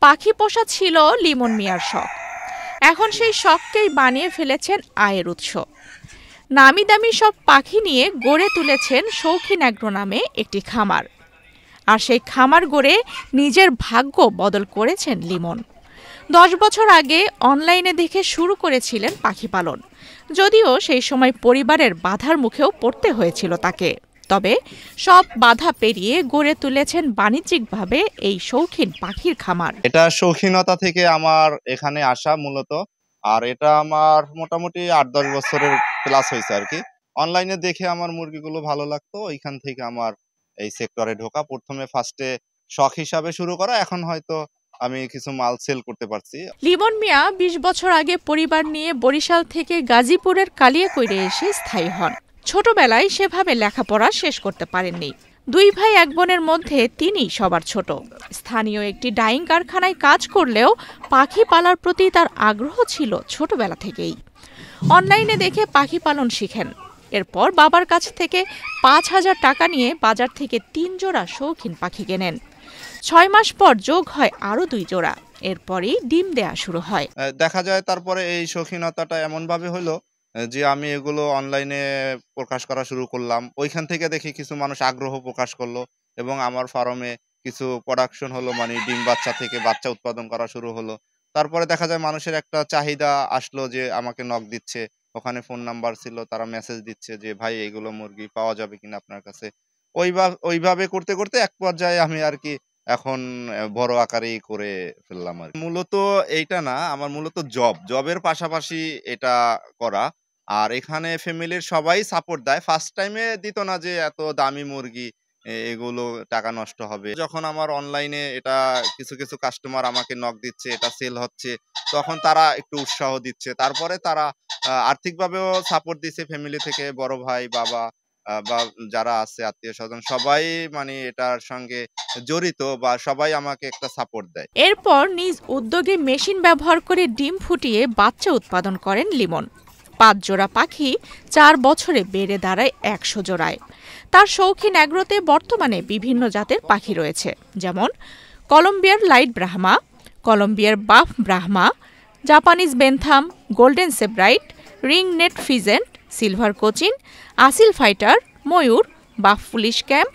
পাখি পোষা ছিল লিমন মিয়ার শখ। এখন সেই শখকেই বানিয়ে ফেলেছেন আয়ের উৎস। নামি দামি সব পাখি নিয়ে গড়ে তুলেছেন শৌখিন অ্যাগ্রো নামে একটি খামার। আর সেই খামার গড়ে নিজের ভাগ্য বদল করেছেন লিমন। 10 বছর আগে অনলাইনে দেখে শুরু করেছিলেন পাখি পালন, যদিও সেই সময় পরিবারের বাধার মুখেও পড়তে হয়েছিল তাকে। তবে সব বাধা পেরিয়ে গড়ে তুলেছেন বাণিজ্যিকভাবে এই শৌখিন পাখির খামার। এটা শৌখিনতা থেকে আমার এখানে আসা মূলত, আর এটা আমার মোটামুটি 8-10 বছরের প্লাস হয়েছে আর কি। অনলাইনে দেখে আমার মুরগিগুলো ভালো লাগতো, ওইখান থেকে আমার এই সেক্টরে ঢোকা। প্রথমে ফার্স্টে শখ হিসাবে শুরু করা, এখন হয়তো আমি কিছু মাল সেল করতে পারছি। লিমন মিয়া 20 বছর আগে পরিবার নিয়ে বরিশাল থেকে গাজীপুরের কালিয়াকৈরে এসে স্থায়ী হন। ছোটবেলায় সেভাবে লেখাপড়া শেষ করতে পারেননি। 2 ভাই 1 বোনের মধ্যে তিনি সবার ছোট। স্থানীয় একটি ডাইং কারখানায় কাজ করলেও পাখি পালার প্রতি তার আগ্রহ ছিল ছোটবেলা থেকেই। অনলাইনে দেখে পাখি পালন শিখেন। এরপর বাবার কাছ থেকে 5,000 টাকা নিয়ে বাজার থেকে 3 জোড়া শৌখিন পাখি কেনেন। 6 মাস পর যোগ হয় আরো 2 জোড়া। এরপরই ডিম দেয়া শুরু হয়। দেখা যায় তারপরে এই শৌখিনতাটা এমন ভাবে হলো যে আমি এগুলো অনলাইনে প্রকাশ করা শুরু করলাম। ওইখান থেকে দেখি কিছু মানুষ আগ্রহ প্রকাশ করলো এবং আমার ফার্মে কিছু প্রোডাকশন হলো, মানে ডিম বাচ্চা থেকে বাচ্চা উৎপাদন করা শুরু হলো। তারপরে দেখা যায় মানুষের একটা চাহিদা আসলো যে আমাকে নক দিচ্ছে, ওখানে ফোন নাম্বার ছিল, তারা মেসেজ দিচ্ছে যে ভাই এগুলো মুরগি পাওয়া যাবে কিনা আপনার কাছে। ওইভাবে করতে করতে এক পর্যায়ে আমি আর কি এখন বড় আকারেই করে ফেললাম আর কি। মূলত এইটা না, আমার মূলত জবের পাশাপাশি এটা করা। আর এখানে ফ্যামিলির সবাই সাপোর্ট দেয়। ফার্স্ট টাইমে দিত না যে এত দামি মুরগি এগুলো টাকা নষ্ট হবে। যখন আমার অনলাইনে এটা কিছু কাস্টমার আমাকে নক দিচ্ছে, এটা সেল হচ্ছে, তখন তারা একটু উৎসাহ দিচ্ছে। তারপরে তারা আর্থিকভাবেও সাপোর্ট দিচ্ছে ফ্যামিলি থেকে, বড় ভাই, বাবা বা যারা আছে আত্মীয়-স্বজন সবাই মানে এটার সঙ্গে জড়িত বা সবাই আমাকে একটা সাপোর্ট দেয়। এরপর নিজ উদ্যোগে মেশিন ব্যবহার করে ডিম ফুটিয়ে বাচ্চা উৎপাদন করেন লিমন। 5 জোড়া পাখি 4 বছরে বেড়ে দাঁড়ায় 100 জোড়ায়। তার শৌখিন অ্যাগ্রোতে বর্তমানে বিভিন্ন জাতের পাখি রয়েছে, যেমন কলম্বিয়ার লাইট ব্রাহ্মা, কলম্বিয়ার buff Brahma, Japanese bantam, golden Sebright, রিং নেট pheasant, silver Cochin, Aseel fighter, ময়ূর, buff Polish camp,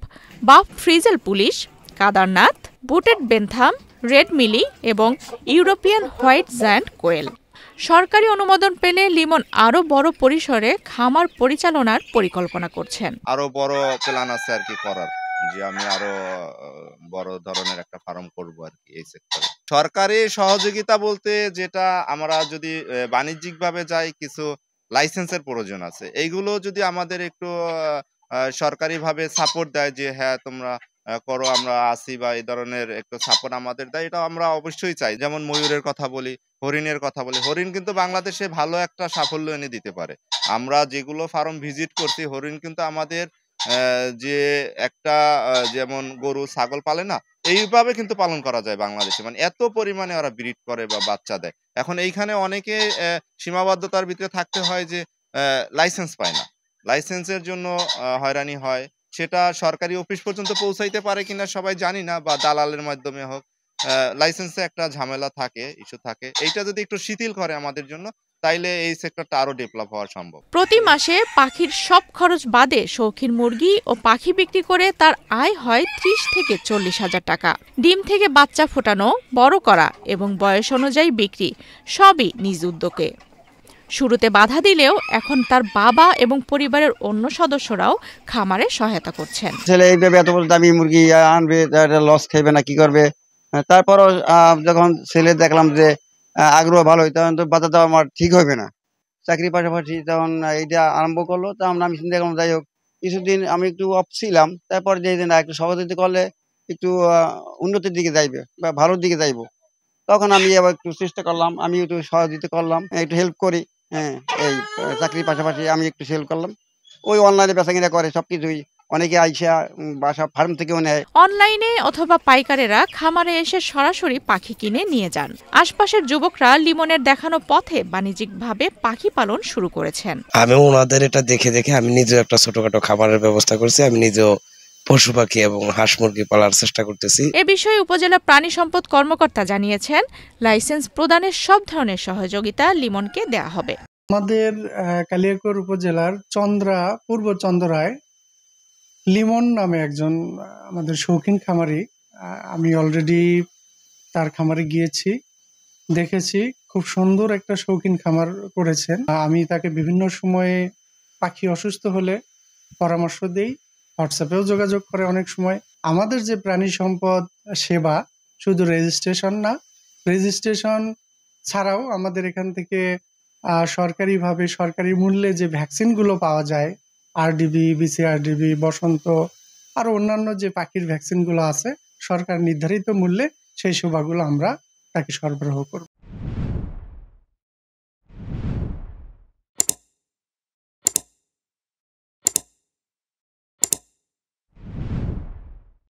buff frizzle Polish, Kadaknath, booted bantam, red Mille এবং ইউরোপিয়ান হোয়াইট জায়ান্ট কোয়েল। সরকারি অনুমোদন পেলে লিমন আরো বড় পরিসরে খামার পরিচালনার পরিকল্পনা করছেন। আরো বড় প্ল্যান আছে আর কি করার, যে আমি আরো বড় ধরনের একটা ফার্ম করব আর কি এই সেক্টরে। সরকারি সহযোগিতা বলতে যেটা আমরা যদি বাণিজ্যিকভাবে যাই, কিছু লাইসেন্সের প্রয়োজন আছে। এইগুলো যদি আমাদের একটু সরকারিভাবে সাপোর্ট দেয় যে হ্যাঁ তোমরা করো, আমরা আছি, বা এই ধরনের একটু সাপোর্ট আমাদের দেয়, এটা আমরা অবশ্যই চাই। যেমন ময়ূরের কথা বলি, হরিণের কথা বলি। হরিণ কিন্তু বাংলাদেশে ভালো একটা সাফল্য এনে দিতে পারে। আমরা যেগুলো ফার্ম ভিজিট করছি, হরিণ কিন্তু আমাদের যে একটা যেমন গরু ছাগল পালে না, এইভাবে কিন্তু পালন করা যায় বাংলাদেশে। মানে এত পরিমাণে ওরা ব্রিড করে বা বাচ্চা দেয়। এখন এইখানে অনেকে সীমাবদ্ধতার ভিতরে থাকতে হয় যে লাইসেন্স পায় না। লাইসেন্সের জন্য হয়রানি হয়। সেটা সরকারি অফিস পর্যন্ত পৌঁছাইতে পারে কিনা সবাই জানি না, বা দালালের মাধ্যমে হোক। লাইসেন্সে একটা ঝামেলা থাকে, ইস্যু থাকে। এইটা যদি একটু শিথিল করে আমাদের জন্য, তাইলে এই সেক্টরটা আরো ডেভেলপ হওয়া সম্ভব। প্রতি মাসে পাখির সব খরচ বাদে শৌখিন মুরগি ও পাখি বিক্রি করে তার আয় হয় 30 থেকে 40 হাজার টাকা। ডিম থেকে বাচ্চা ফোটানো, বড় করা এবং বয়স অনুযায়ী বিক্রি সবই নিজ উদ্যোগে। শুরুতে বাধা দিলেও এখন তার বাবা এবং পরিবারের অন্য সদস্যরাও খামারে সহায়তা করছেন। ছেলে এইভাবে এত বড় দামি মুরগি আনবে, লস খাইবে না, কি করবে। তারপরও যখন ছেলে দেখলাম যে আগ্রহ ভালো, তখন তো বাধা দেওয়া আমার ঠিক হবে না। চাকরির পাশাপাশি তখন এইটা আরম্ভ করলো, তখন আমি চিন্তা করলাম যাই হোক কিছুদিন আমি একটু অফ ছিলাম, তারপর যে একটু সহযোগিতা করলে একটু উন্নতির দিকে যাইবে বা ভালোর দিকে যাইব, তখন আমি আবার একটু চেষ্টা করলাম, আমি একটু সহযোগিতা করলাম, একটু হেল্প করি। হ্যাঁ, এই চাকরির পাশাপাশি আমি একটু হেল্প করলাম। ওই অনলাইনে বেচাকেনা করে সবকিছুই, অনেকে আইসা বাসা ফার্ম থেকেও নেয়। অনলাইনে অথবা পাইকারেরা খামারে এসে সরাসরি পাখি কিনে নিয়ে যান। আশপাশের যুবকরা লিমনের দেখানো পথে বাণিজ্যিকভাবে পাখি পালন শুরু করেছেন। আমি ওনাদের এটা দেখে দেখে আমি নিজেও একটা ছোটখাটো খামারের ব্যবস্থা করছি। আমি নিজেও পশু পাখি এবং হাঁস মুরগি পালার চেষ্টা করতেছি। এ বিষয়ে উপজেলা প্রাণী সম্পদ কর্মকর্তা জানিয়েছেন, লাইসেন্স প্রদানের সব ধরনের সহযোগিতা লিমনকে দেয়া হবে। আমাদের কালিয়াকৈর উপজেলার পূর্ব চন্দ্রায় লিমন নামে একজন আমাদের শৌখিন খামারি, আমি অলরেডি তার খামারে গিয়েছি, দেখেছি খুব সুন্দর একটা শৌখিন খামার করেছেন। আমি তাকে বিভিন্ন সময়ে পাখি অসুস্থ হলে পরামর্শ দেই, হোয়াটসঅ্যাপেও যোগাযোগ করে অনেক সময়। আমাদের যে প্রাণী সম্পদ সেবা শুধু রেজিস্ট্রেশন না, রেজিস্ট্রেশন ছাড়াও আমাদের এখান থেকে সরকারিভাবে সরকারি মূল্যে যে ভ্যাকসিনগুলো পাওয়া যায়, আরডিবি, বিসিআরডিবি, বসন্ত, আরো অন্যান্য যে পাখির ভ্যাকসিনগুলো আছে, সরকার নির্ধারিত মূল্যে সেই সেবাগুলো আমরা তাকে সরবরাহ করব।